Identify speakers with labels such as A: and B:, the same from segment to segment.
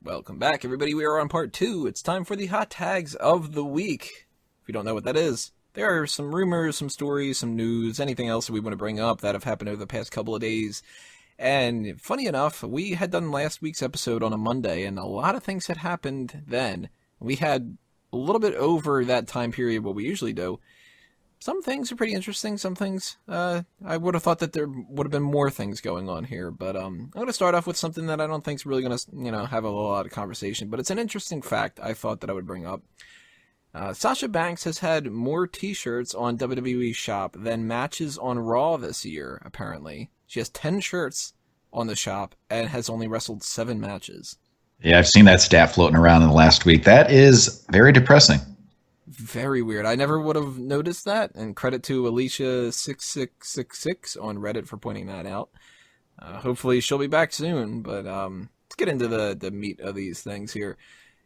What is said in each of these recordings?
A: Welcome back, everybody. We are on part 2. It's time for the hot tags of the week. If you don't know what that is, there are some rumors, some stories, some news, anything else that we want to bring up that have happened over the past couple of days. And funny enough, we had done last week's episode on a Monday, and a lot of things had happened then. We had a little bit over that time period what we usually do. Some things are pretty interesting. Some things, I would have thought that there would have been more things going on here. But I'm going to start off with something that I don't think is really going to, have a lot of conversation. But it's an interesting fact I thought that I would bring up. Sasha Banks has had more T-shirts on WWE Shop than matches on Raw this year, apparently. She has 10 shirts on the shop and has only wrestled 7 matches.
B: Yeah, I've seen that stat floating around in the last week. That is very depressing.
A: Very weird. I never would have noticed that, and credit to Alicia6666 on Reddit for pointing that out. Hopefully she'll be back soon, but let's get into the meat of these things here.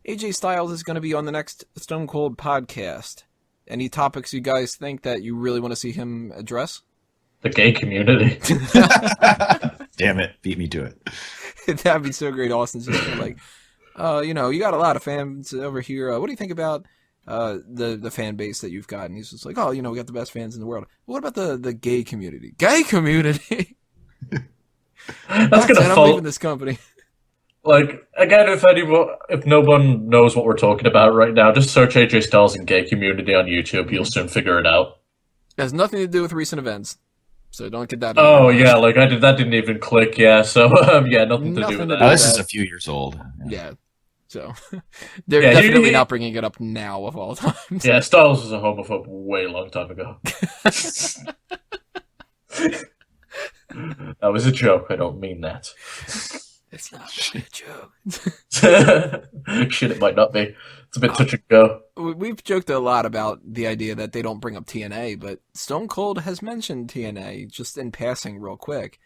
A: AJ Styles is going to be on the next Stone Cold podcast. Any topics you guys think that you really want to see him address?
C: The gay community.
B: Damn it, beat me to it.
A: That'd be so great. Austin's just like, you got a lot of fans over here. What do you think about the fan base that you've got? And he's just like, we got the best fans in the world. What about the gay community? Gay community?
C: That's gonna
A: I'm
C: fall.
A: leaving this company.
C: Like, again, if no one knows what we're talking about right now, just search AJ Styles and gay community on YouTube. You'll soon figure it out.
A: It has nothing to do with recent events, so don't get that.
C: Oh yeah, that didn't even click. Yeah, so nothing to do with that.
B: Oh, this is a few years old.
A: Yeah. So they're definitely not bringing it up now of all times.
C: Yeah, Styles was a homophobe way long time ago. That was a joke. I don't mean that.
A: It's not really a joke.
C: Shit, it might not be. It's a bit touch and go.
A: We've joked a lot about the idea that they don't bring up TNA, but Stone Cold has mentioned TNA just in passing real quick.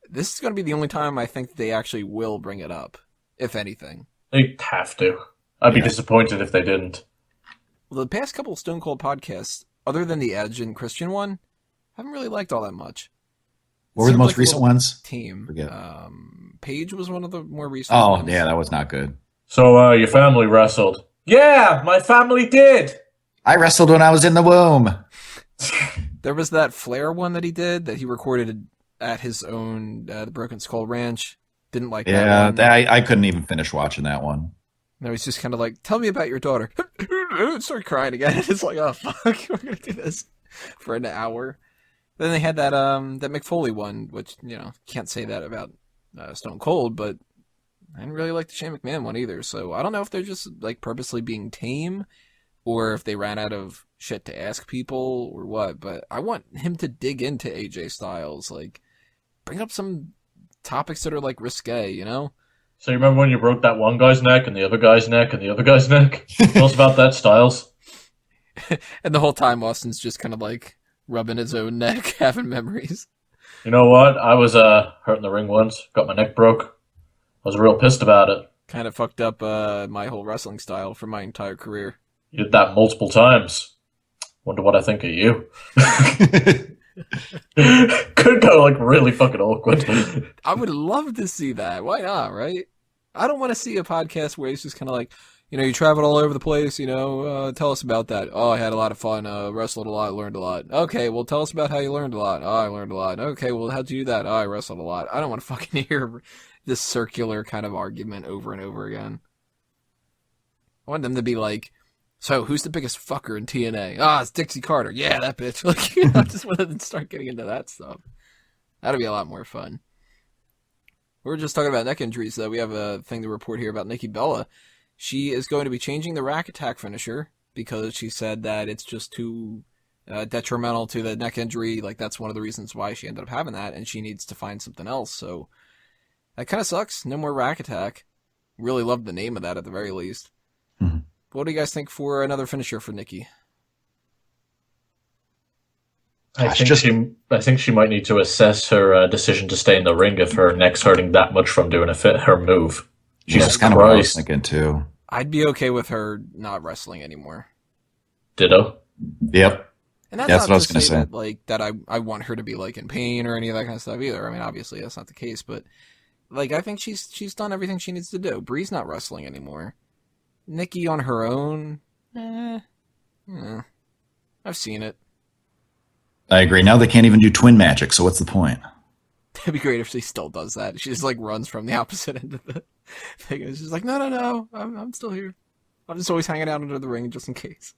A: This is going to be the only time I think they actually will bring it up, if anything.
C: They'd have to. I'd be disappointed if they didn't.
A: Well, the past couple of Stone Cold podcasts, other than the Edge and Christian one, haven't really liked all that much.
B: What were the most recent ones?
A: Team.
B: Forget.
A: Paige was one of the more recent ones.
B: Yeah, that was not good.
C: So, your family wrestled. Yeah, my family did.
B: I wrestled when I was in the womb.
A: There was that Flair one that he did that he recorded at his own the Broken Skull Ranch. Didn't like that one.
B: I couldn't even finish watching that one.
A: No, he's just kind of like, tell me about your daughter. Start crying again. It's like, oh, fuck, we're going to do this for an hour. Then they had that Mick Foley one, which, can't say that about Stone Cold, but I didn't really like the Shane McMahon one either. So I don't know if they're just like purposely being tame or if they ran out of shit to ask people or what. But I want him to dig into AJ Styles, like bring up some topics that are like risque, So
C: you remember when you broke that one guy's neck and the other guy's neck and the other guy's neck? Tell us about that, Styles.
A: And the whole time Austin's just kind of like rubbing his own neck, having memories.
C: You know what? I was hurt in the ring once. Got my neck broke. I was real pissed about it.
A: Kind of fucked up my whole wrestling style for my entire career.
C: You did that multiple times. Wonder what I think of you. Could go like really fucking awkward.
A: I would love to see that. Why not, right? I don't want to see a podcast where it's just kind of like, you traveled all over the place, tell us about that. Oh, I had a lot of fun, wrestled a lot, learned a lot. Okay, well, tell us about how you learned a lot. Oh, I learned a lot. Okay, well, how'd you do that? Oh, I wrestled a lot. I don't want to fucking hear this circular kind of argument over and over again. I want them to be like, so who's the biggest fucker in TNA? It's Dixie Carter. Yeah, that bitch. Like, I just want to start getting into that stuff. That'd be a lot more fun. We were just talking about neck injuries, though. We have a thing to report here about Nikki Bella. She is going to be changing the rack attack finisher because she said that it's just too detrimental to the neck injury. Like, that's one of the reasons why she ended up having that, and she needs to find something else. So that kind of sucks. No more rack attack. Really love the name of that at the very least.
B: Mm-hmm.
A: What do you guys think for another finisher for Nikki?
C: I think she might need to assess her decision to stay in the ring if her neck's hurting that much from doing her move.
B: That's kind of what I was thinking too.
A: I'd be okay with her not wrestling anymore.
C: Ditto.
B: Yep.
A: And that's
B: what I was
A: going
B: to
A: say.
B: say.
A: That I want her to be like in pain or any of that kind of stuff either. I mean, obviously that's not the case, but Like, I think she's done everything she needs to do. Brie's not wrestling anymore. Nikki on her own, I've seen it.
B: I agree. Now they can't even do twin magic, so what's the point?
A: It'd be great if she still does that. She just, like, runs from the opposite end of the thing. It's just like, no, I'm still here. I'm just always hanging out under the ring just in case.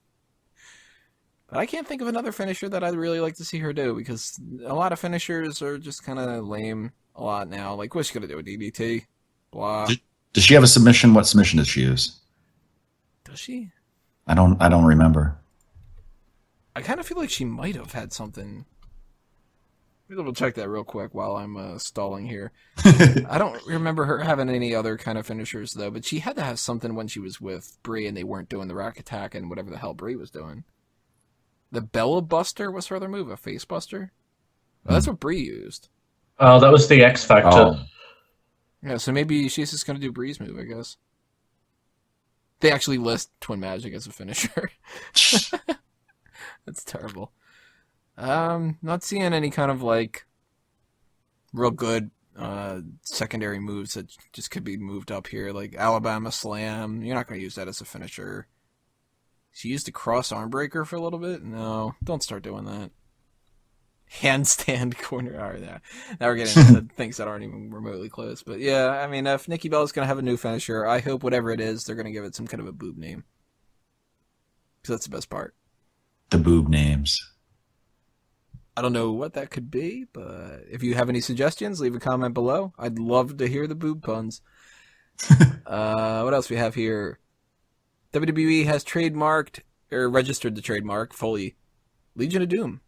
A: But I can't think of another finisher that I'd really like to see her do, because a lot of finishers are just kind of lame a lot now. Like, what's she going to do, a DDT? Blah.
B: Does she have a submission? What submission does she use?
A: Does she?
B: I don't remember.
A: I kind of feel like she might have had something. Maybe we'll check that real quick while I'm stalling here. I don't remember her having any other kind of finishers, though, but she had to have something when she was with Brie and they weren't doing the rack attack and whatever the hell Brie was doing. The Bella Buster was her other move, a face buster? Oh, that's what Brie used.
C: Oh, that was the X Factor.
B: Oh.
A: Yeah, so maybe she's just going to do Brie's move, I guess. They actually list Twin Magic as a finisher. That's terrible. Not seeing any kind of, like, real good secondary moves that just could be moved up here. Like Alabama Slam. You're not going to use that as a finisher. She used a cross arm breaker for a little bit. No, don't start doing that. Handstand corner. All right, now we're getting into things that aren't even remotely close. But yeah, I mean, if Nikki Bella's going to have a new finisher, I hope whatever it is, they're going to give it some kind of a boob name. Because that's the best part.
B: The boob names.
A: I don't know what that could be, but if you have any suggestions, leave a comment below. I'd love to hear the boob puns. What else we have here? WWE has trademarked, or registered the trademark fully, Legion of Doom.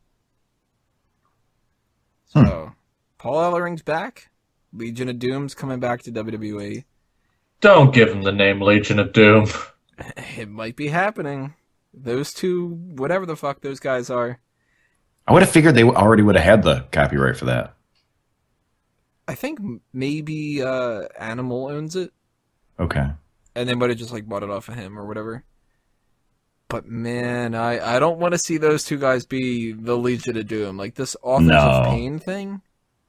A: So, Paul Ellering's back. Legion of Doom's coming back to WWE.
C: Don't give him the name Legion of Doom.
A: It might be happening. Those two, whatever the fuck those guys are.
B: I would have figured they already would have had the copyright for that.
A: I think maybe Animal owns it.
B: Okay.
A: And they might have just like bought it off of him or whatever. But man, I don't want to see those two guys be the Legion of Doom. Like this Authors of Pain thing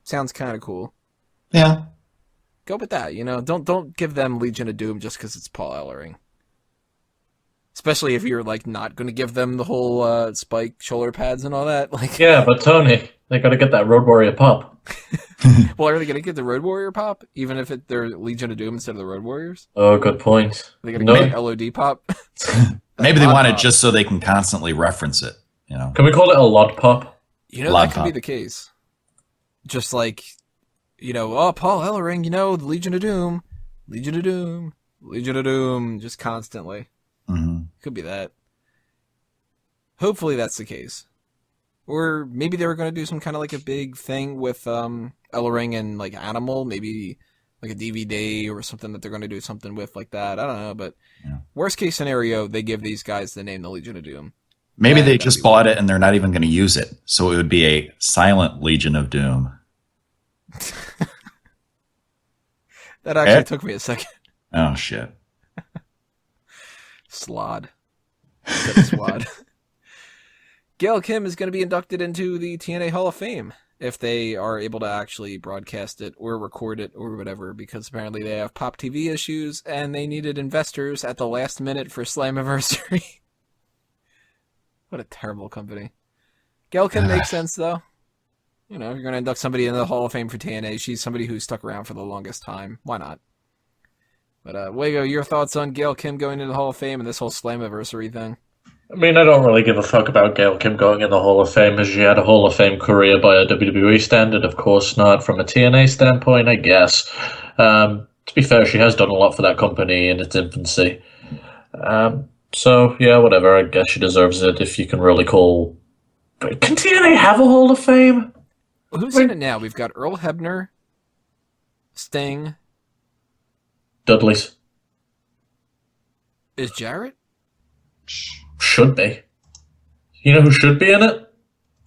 A: sounds kind of cool.
B: Yeah.
A: Go with that, you know. Don't give them Legion of Doom just because it's Paul Ellering. Especially if you're like not going to give them the whole spike shoulder pads and all that. Like,
C: yeah, but Tony, they got to get that Road Warrior pop.
A: Well, are they going to get the Road Warrior pop, even if they're Legion of Doom instead of the Road Warriors?
C: Oh, good point.
A: Are they going to get LOD pop?
B: Maybe they want it just so they can constantly reference it. You know?
C: Can we call it a Lod pop?
A: You know, that could be the case. Just like, you know, oh, Paul Ellering, you know, the Legion of Doom, Legion of Doom, Legion of Doom, just constantly.
B: Mm-hmm.
A: Could be that. Hopefully that's the case. Or maybe they were going to do some kind of like a big thing with Ellering and like Animal, maybe like a DVD or something that they're going to do something with like that. I don't know, but worst case scenario, they give these guys the name the Legion of Doom.
B: Maybe they just bought it and they're not even going to use it. So it would be a silent Legion of Doom.
A: That actually took me a second.
B: Oh, shit.
A: Slod. Swad. Gail Kim is going to be inducted into the TNA Hall of Fame if they are able to actually broadcast it or record it or whatever, because apparently they have Pop TV issues and they needed investors at the last minute for Slammiversary. What a terrible company. Gail Kim makes sense, though. You know, if you're going to induct somebody into the Hall of Fame for TNA, she's somebody who stuck around for the longest time. Why not? But, Wago, your thoughts on Gail Kim going into the Hall of Fame and this whole Slammiversary thing?
C: I mean, I don't really give a fuck about Gail Kim going in the Hall of Fame. Has she had a Hall of Fame career by a WWE standard? Of course not. From a TNA standpoint, I guess. To be fair, she has done a lot for that company in its infancy. So, yeah, whatever. I guess she deserves it if you can really call... But can TNA have a Hall of Fame?
A: Well, who's in it now? We've got Earl Hebner, Sting...
C: Dudley's.
A: Is Jarrett?
C: Should be. You know who should be in it?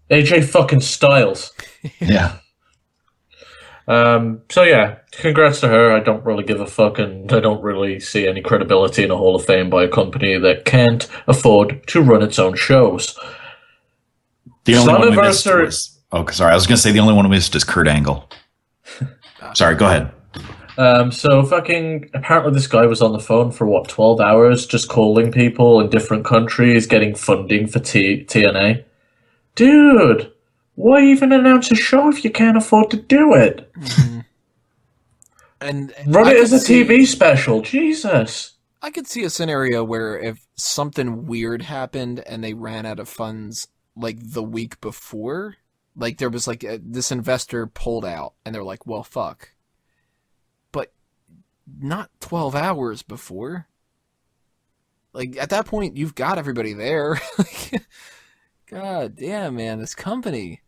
C: AJ fucking Styles.
B: Yeah.
C: So yeah, congrats to her. I don't really give a fuck, and I don't really see any credibility in a Hall of Fame by a company that can't afford to run its own shows.
B: The only one we missed was... Oh, sorry. I was going to say the only one we missed is Kurt Angle. Sorry, go ahead.
C: So fucking apparently this guy was on the phone for what 12 hours just calling people in different countries getting funding for TNA. Dude, why even announce a show if you can't afford to do it?
A: Mm-hmm. And
C: run it as a TV special. Jesus.
A: I could see a scenario where if something weird happened and they ran out of funds like the week before, like there was like this investor pulled out and they're like, well, fuck. But not 12 hours before. Like at that point, you've got everybody there. God damn, man, this company.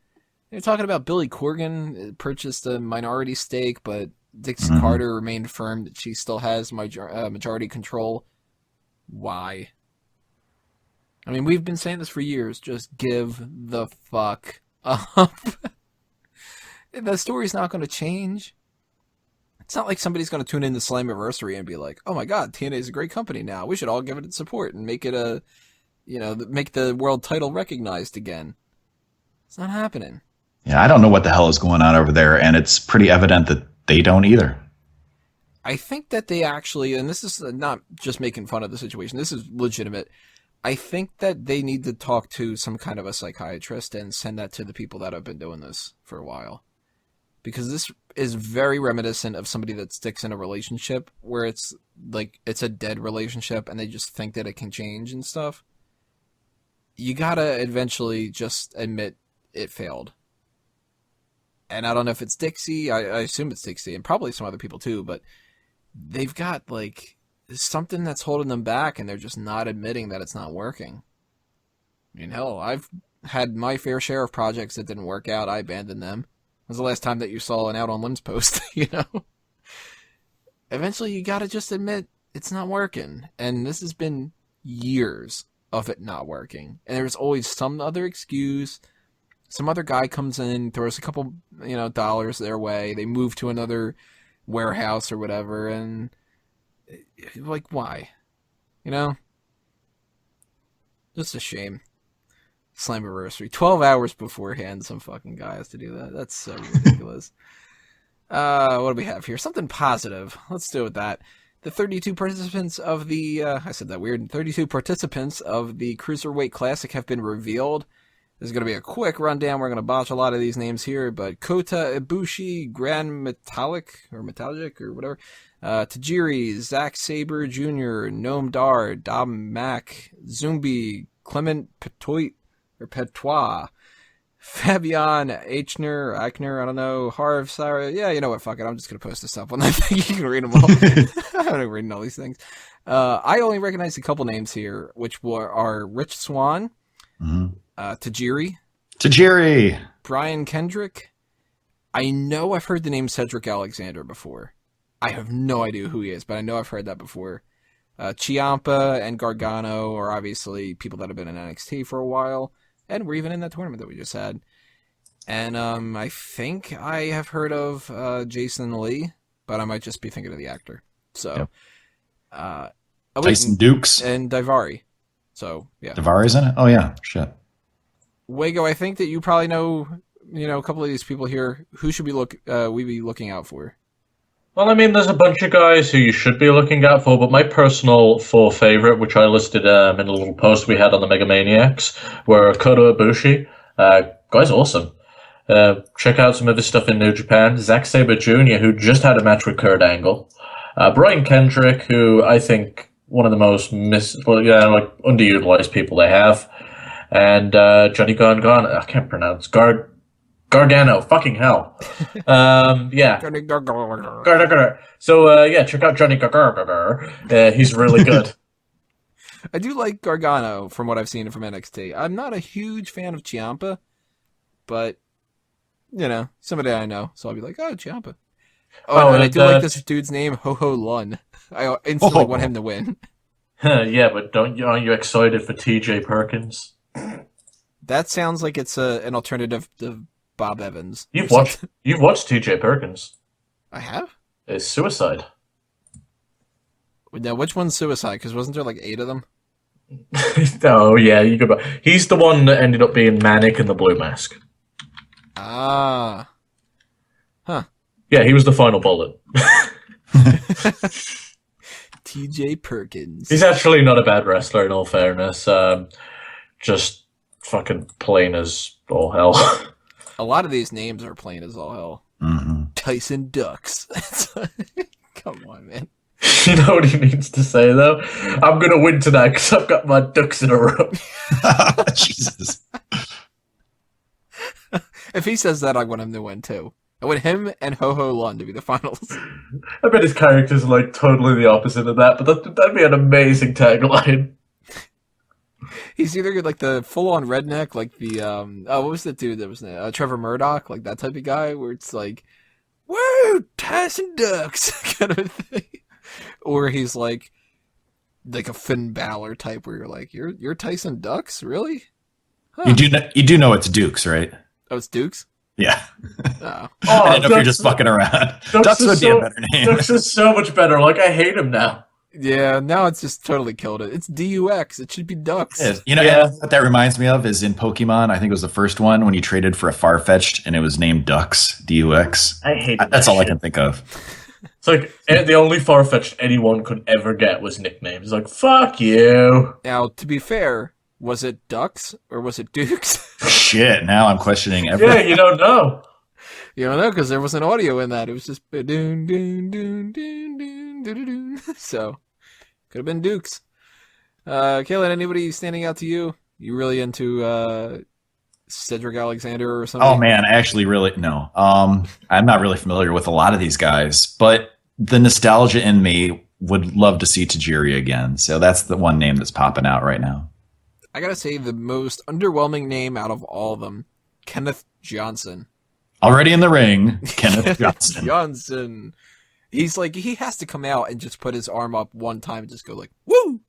A: They're talking about Billy Corgan purchased a minority stake, but Dixie Carter remained firm that she still has majority control. Why? I mean, we've been saying this for years. Just give the fuck up. The story's not going to change. It's not like somebody's going to tune in to Slammiversary and be like, oh my god, TNA is a great company now. We should all give it its support and make it make the world title recognized again. It's not happening.
B: Yeah, I don't know what the hell is going on over there, and it's pretty evident that they don't either.
A: I think that they actually, and this is not just making fun of the situation, this is legitimate. I think that they need to talk to some kind of a psychiatrist and send that to the people that have been doing this for a while. Because this is very reminiscent of somebody that sticks in a relationship where it's like it's a dead relationship and they just think that it can change and stuff. You gotta eventually just admit it failed. And I don't know if it's Dixie. I assume it's Dixie and probably some other people too, but they've got like something that's holding them back and they're just not admitting that it's not working. I mean, hell, I've had my fair share of projects that didn't work out. I abandoned them. When was the last time that you saw an Out on Limbs post, you know? Eventually you gotta just admit it's not working. And this has been years of it not working. And there's always some other excuse. Some other guy comes in, throws a couple, dollars their way. They move to another warehouse or whatever, and like, why? Just a shame. Slammiversary, 12 hours beforehand. Some fucking guy has to do that. That's so ridiculous. What do we have here? Something positive. Let's do it with that. The 32 participants of the I said that weird. 32 participants of the Cruiserweight Classic have been revealed. This is going to be a quick rundown. We're going to botch a lot of these names here, but Kota, Ibushi, Gran, Metalik, or whatever, Tajiri, Zack, Sabre Jr., Noam Dar, Dom, Mack, Zumbi, Clement, Petoit, Fabian, Aichner, I don't know, Harv, Sihra. Yeah, you know what, fuck it. I'm just going to post this up on that thing. You can read them all. I'm not reading all these things. I only recognize a couple names here, which are Rich Swann, Tajiri, Brian Kendrick. I know I've heard the name Cedric Alexander before. I have no idea who he is, but I know I've heard that before. Ciampa and Gargano are obviously people that have been in NXT for a while, and we're even in that tournament that we just had. And I think I have heard of Jason Lee, but I might just be thinking of the actor. So,
B: yep. Tyson Dukes
A: and Daivari. So yeah,
B: Daivari's in it. Oh yeah, shit.
A: Wago, I think that you probably know a couple of these people here. Who should we be looking out for?
C: Well, I mean, there's a bunch of guys who you should be looking out for, but my personal four favorite, which I listed in a little post we had on the Mega Maniacs, were Kota Ibushi. Guy's awesome. Check out some of his stuff in New Japan. Zack Sabre Jr., who just had a match with Kurt Angle. Brian Kendrick, who I think one of the most underutilized people they have. And Johnny Gargano, I can't pronounce, Gargano, fucking hell. Yeah. So, check out Johnny Gargano. He's really good.
A: I do like Gargano from what I've seen from NXT. I'm not a huge fan of Ciampa, but, somebody I know. So I'll be like, oh, Ciampa. Oh, and I do like this dude's name, Ho Ho Lun. I instantly want him to win.
C: Yeah, but aren't you excited for TJ Perkins?
A: That sounds like it's an alternative to Bob Evans.
C: You've watched TJ Perkins.
A: I have?
C: It's Suicide.
A: Now, which one's Suicide? Because wasn't there like 8 of them?
C: Oh, yeah. He's the one that ended up being Manic in the Blue Mask.
A: Ah. Huh.
C: Yeah, he was the final bullet.
A: TJ Perkins.
C: He's actually not a bad wrestler, in all fairness. Just fucking plain as all hell.
A: A lot of these names are plain as all hell.
B: Mm-hmm.
A: Tyson Ducks. Come on, man.
C: You know what he needs to say, though? I'm going to win tonight because I've got my ducks in a row.
B: Jesus.
A: If he says that, I want him to win, too. I want him and Ho-Ho Lun to be the finals.
C: I bet his character's like totally the opposite of that, but that'd be an amazing tagline.
A: He's either like the full-on redneck, like the, what was the dude that was Trevor Murdoch, like that type of guy, where it's like, woo, Tyson Ducks, kind of thing. Or he's like a Finn Balor type, where you're like, you're Tyson Ducks, really? Huh.
B: You do know it's Dukes, right?
A: Oh, it's Dukes?
B: Yeah.
A: Oh.
B: I didn't know if you're just fucking around. Ducks would be a better name.
C: Ducks is so much better. Like, I hate him now.
A: Yeah, now it's just totally killed it. It's DUX. It should be Ducks.
B: You know what that reminds me of is in Pokemon. I think it was the first one when you traded for a Farfetch'd and it was named Ducks, DUX.
C: I hate
B: That's all I can think of.
C: It's like the only Farfetch'd anyone could ever get was nicknames. Like, fuck you.
A: Now, to be fair, was it Ducks or was it Dukes?
B: Shit, now I'm questioning everything.
C: Yeah, you don't know.
A: You don't know because there wasn't audio in that. It was just doon doon doon doon doon doon doon. So could have been Dukes. Kaylin, anybody standing out to you? You really into Cedric Alexander or something?
B: Oh man, actually, really no. I'm not really familiar with a lot of these guys, but the nostalgia in me would love to see Tajiri again. So that's the one name that's popping out right now.
A: I gotta say, the most underwhelming name out of all of them, Kenneth Johnson.
B: Already in the ring, Kenneth Johnson.
A: Johnson. He's like, he has to come out and just put his arm up one time and just go like, woo!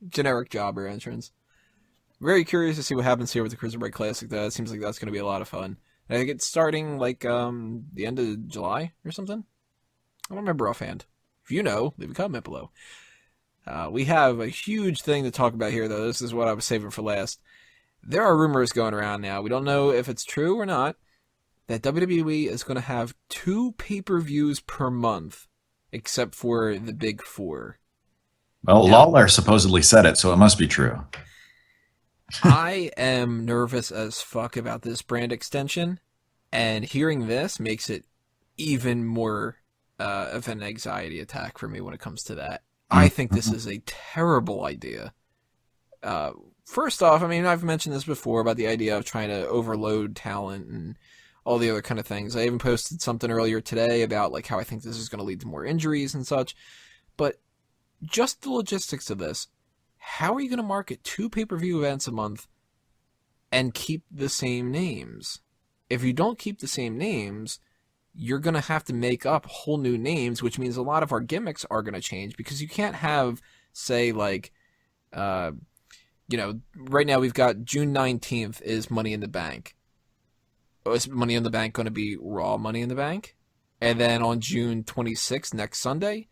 A: Generic jobber entrance. Very curious to see what happens here with the Cruiserweight Classic, though. It seems like that's going to be a lot of fun. I think it's starting like the end of July or something. I don't remember offhand. If you know, leave a comment below. We have a huge thing to talk about here, though. This is what I was saving for last. There are rumors going around now. We don't know if it's true or not, that WWE is going to have 2 pay-per-views per month, except for the big 4.
B: Well, Lawler supposedly said it, so it must be true.
A: I am nervous as fuck about this brand extension, and hearing this makes it even more of an anxiety attack for me when it comes to that. I think this is a terrible idea. First off, I mean, I've mentioned this before about the idea of trying to overload talent and all the other kind of things. I even posted something earlier today about like how I think this is going to lead to more injuries and such. But just the logistics of this, how are you going to market 2 pay-per-view events a month and keep the same names? If you don't keep the same names, you're going to have to make up whole new names, which means a lot of our gimmicks are going to change, because you can't have, say, like, right now we've got June 19th is Money in the Bank. Is Money in the Bank going to be Raw Money in the Bank? And then on June 26th, next Sunday,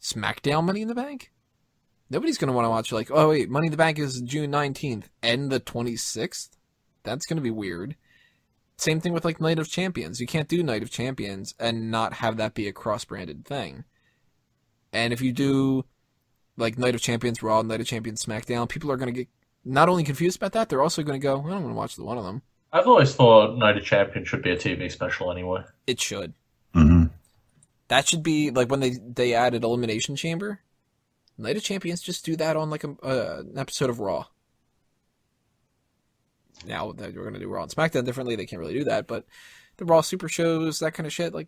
A: SmackDown Money in the Bank? Nobody's going to want to watch, like, oh, wait, Money in the Bank is June 19th and the 26th? That's going to be weird. Same thing with, like, Night of Champions. You can't do Night of Champions and not have that be a cross-branded thing. And if you do, like, Night of Champions Raw, Night of Champions SmackDown, people are going to get not only confused about that, they're also going to go, I don't want to watch the one of them.
C: I've always thought Night of Champions should be a TV special anyway.
A: It should.
B: Mm-hmm.
A: That should be, like, when they added Elimination Chamber, Night of Champions, just do that on, like, an episode of Raw. Now that we're going to do Raw and SmackDown differently, they can't really do that, but the Raw Super Shows, that kind of shit, like,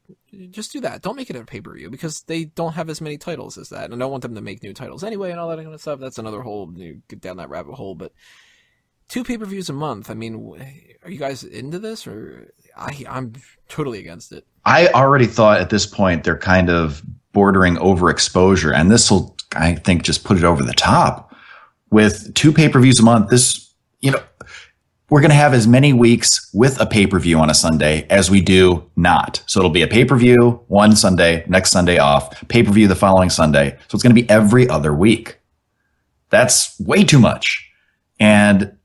A: just do that. Don't make it a pay-per-view, because they don't have as many titles as that, and I don't want them to make new titles anyway and all that kind of stuff. That's another whole, get down that rabbit hole, but 2 pay-per-views a month, I mean, are you guys into this, or I'm totally against it.
B: I already thought at this point they're kind of bordering overexposure, and this will, I think, just put it over the top. With 2 pay-per-views a month, this, we're going to have as many weeks with a pay-per-view on a Sunday as we do not. So it'll be a pay-per-view one Sunday, next Sunday off, pay-per-view the following Sunday. So it's going to be every other week. That's way too much. And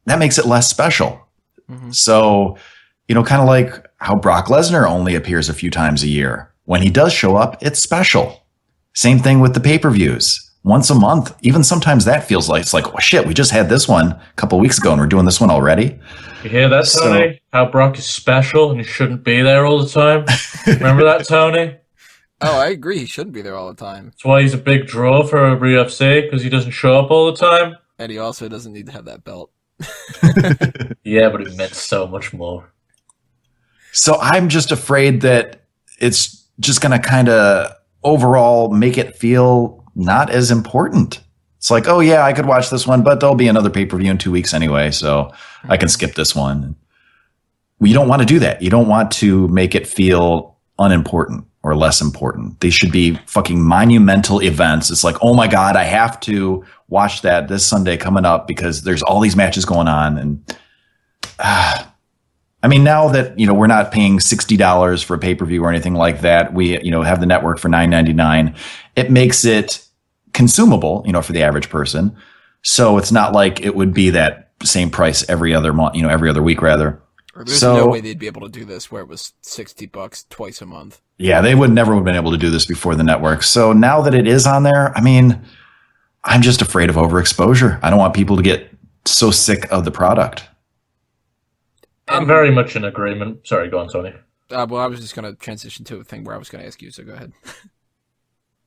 B: that makes it less special. Mm-hmm. So, kind of like how Brock Lesnar only appears a few times a year. When he does show up, it's special. Same thing with the pay-per-views. Once a month, even sometimes that feels like, it's like, oh, shit, we just had this one a couple of weeks ago and we're doing this one already.
C: You hear that, Tony? How Brock is special and he shouldn't be there all the time? Remember that, Tony?
A: Oh, I agree. He shouldn't be there all the time.
C: That's why he's a big draw for UFC, because he doesn't show up all the time.
A: And he also doesn't need to have that belt.
C: Yeah, but it meant so much more.
B: So I'm just afraid that it's just going to kind of overall make it feel not as important. It's like, oh yeah, I could watch this one, but there'll be another pay-per-view in 2 weeks anyway, so I can skip this one. You don't want to do that. You don't want to make it feel unimportant or less important. They should be fucking monumental events. It's like, oh my God, I have to watch that this Sunday coming up because there's all these matches going on. And I mean, now that, we're not paying $60 for a pay-per-view or anything like that, we, have the network for $9.99. It makes it consumable, for the average person. So it's not like it would be that same price every other month, every other week rather.
A: There's no way they'd be able to do this where it was $60 twice a month.
B: Yeah, they would never have been able to do this before the network. So now that it is on there, I mean, I'm just afraid of overexposure. I don't want people to get so sick of the product.
C: I'm very much in agreement. Sorry, go on, Tony.
A: Well, I was just going to transition to a thing where I was going to ask you, so go ahead.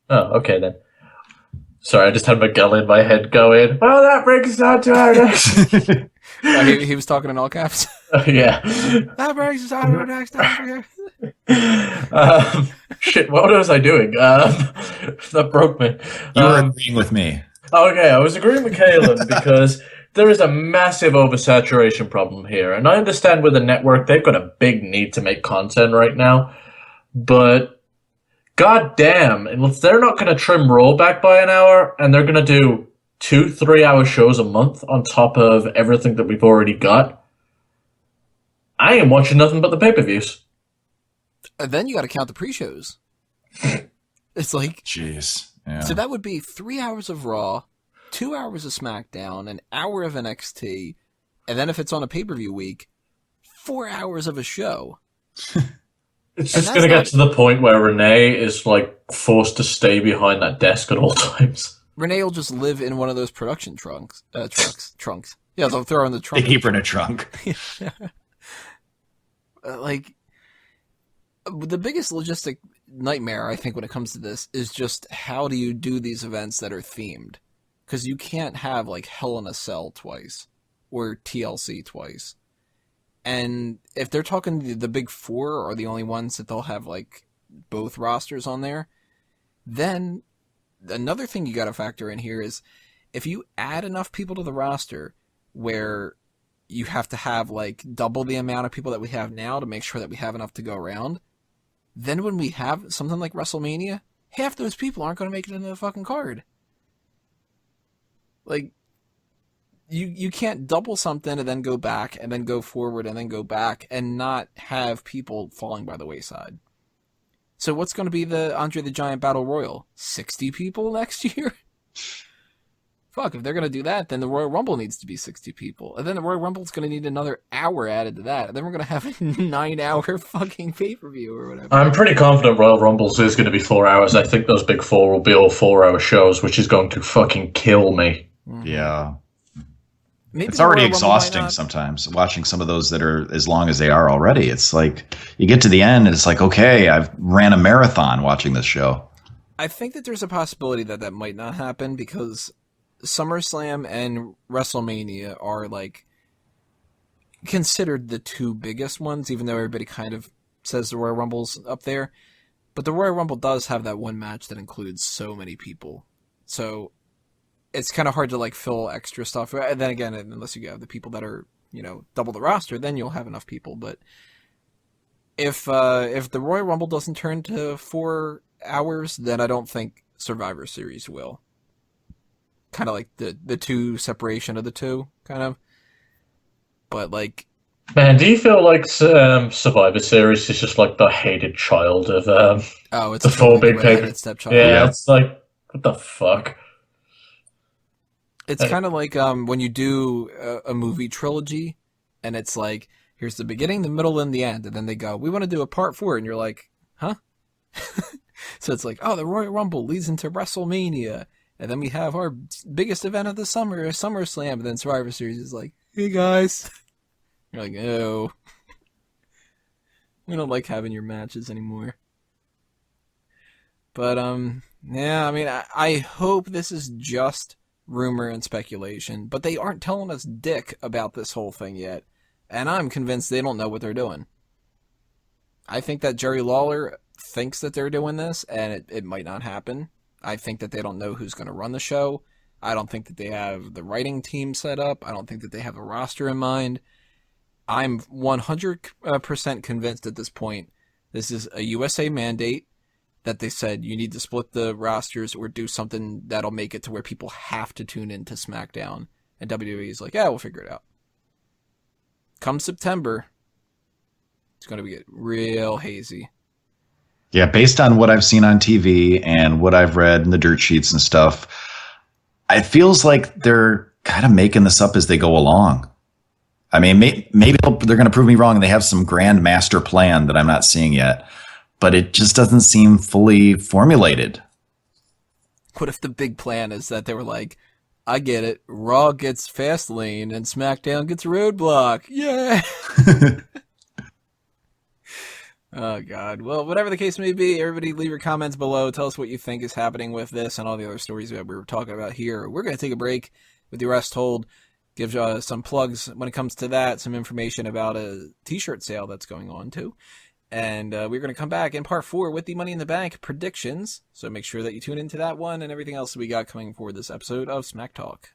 C: Oh, okay then. Sorry, I just had Miguel in my head going, well, that brings us down to our next...
A: he was talking in all caps.
C: Yeah.
A: That brings us on to our next topic.
C: Shit, what was I doing? That broke me.
B: You were agreeing with me.
C: Okay, I was agreeing with Kalen because there is a massive oversaturation problem here. And I understand with the network, they've got a big need to make content right now. But god damn, if they're not going to trim Raw back by an hour and they're going to do 2-3 hour shows a month on top of everything that we've already got, I ain't watching nothing but the pay-per-views.
A: And then you got to count the pre-shows. It's like...
B: Jeez. Yeah.
A: So that would be 3 hours of Raw, 2 hours of SmackDown, an hour of NXT, and then if it's on a pay-per-view week, 4 hours of a show.
C: It's just going to get to the point where Renee is forced to stay behind that desk at all times.
A: Renee will just live in one of those production trunks. Yeah, they'll throw her in the trunk.
B: They keep her in a trunk.
A: The biggest logistic nightmare, I think, when it comes to this is just how do you do these events that are themed? Because you can't have, Hell in a Cell twice or TLC twice. And if they're talking the big four are the only ones that they'll have, both rosters on there, then another thing you got to factor in here is if you add enough people to the roster where you have to have, double the amount of people that we have now to make sure that we have enough to go around, then when we have something like WrestleMania, half those people aren't going to make it into the fucking card. You can't double something and then go back and then go forward and then go back and not have people falling by the wayside. So what's going to be the Andre the Giant Battle Royal? 60 people next year? Fuck, if they're going to do that, then the Royal Rumble needs to be 60 people. And then the Royal Rumble's going to need another hour added to that. And then we're going to have a 9-hour fucking pay-per-view or whatever.
C: I'm pretty confident Royal Rumbles is going to be 4 hours. I think those big four will be all 4-hour shows, which is going to fucking kill me.
B: Mm-hmm. Yeah.
A: Maybe
B: it's already exhausting sometimes, watching some of those that are as long as they are already. It's like, you get to the end and it's like, okay, I've ran a marathon watching this show.
A: I think that there's a possibility that might not happen because SummerSlam and WrestleMania are considered the two biggest ones, even though everybody kind of says the Royal Rumble's up there. But the Royal Rumble does have that one match that includes so many people. So it's kind of hard to fill extra stuff. And then again, unless you have the people that are, double the roster, then you'll have enough people. But if the Royal Rumble doesn't turn to 4 hours, then I don't think Survivor Series will. Kind of like the two separation of the two, kind of. But
C: man, do you feel like Survivor Series is just the hated child of
A: it's
C: the four big papers? Yeah, it's what the fuck.
A: It's kind of like when you do a movie trilogy, and it's here's the beginning, the middle, and the end, and then they go, we want to do a part 4, and you're like, huh? So it's like, oh, the Royal Rumble leads into WrestleMania. And then we have our biggest event of the summer, SummerSlam. And then Survivor Series is like, hey, guys. You're like, oh. We don't like having your matches anymore. But, yeah, I mean, I hope this is just rumor and speculation. But they aren't telling us dick about this whole thing yet. And I'm convinced they don't know what they're doing. I think that Jerry Lawler thinks that they're doing this, and it might not happen. I think that they don't know who's going to run the show. I don't think that they have the writing team set up. I don't think that they have a roster in mind. I'm 100% convinced at this point this is a USA mandate that they said you need to split the rosters or do something that'll make it to where people have to tune into SmackDown. And WWE is like, yeah, we'll figure it out. Come September, it's going to get real hazy.
B: Yeah, based on what I've seen on TV and what I've read in the dirt sheets and stuff, it feels like they're kind of making this up as they go along. I mean, maybe they're going to prove me wrong and they have some grand master plan that I'm not seeing yet, but it just doesn't seem fully formulated.
A: What if the big plan is that they were like, I get it, Raw gets Fastlane and SmackDown gets Roadblock. Yeah. Oh, God. Well, whatever the case may be, everybody leave your comments below. Tell us what you think is happening with this and all the other stories that we were talking about here. We're going to take a break with the rest told. Give some plugs when it comes to that, some information about a t-shirt sale that's going on, too. And we're going to come back in part 4 with the Money in the Bank predictions. So make sure that you tune into that one and everything else we got coming for this episode of Smack Talk.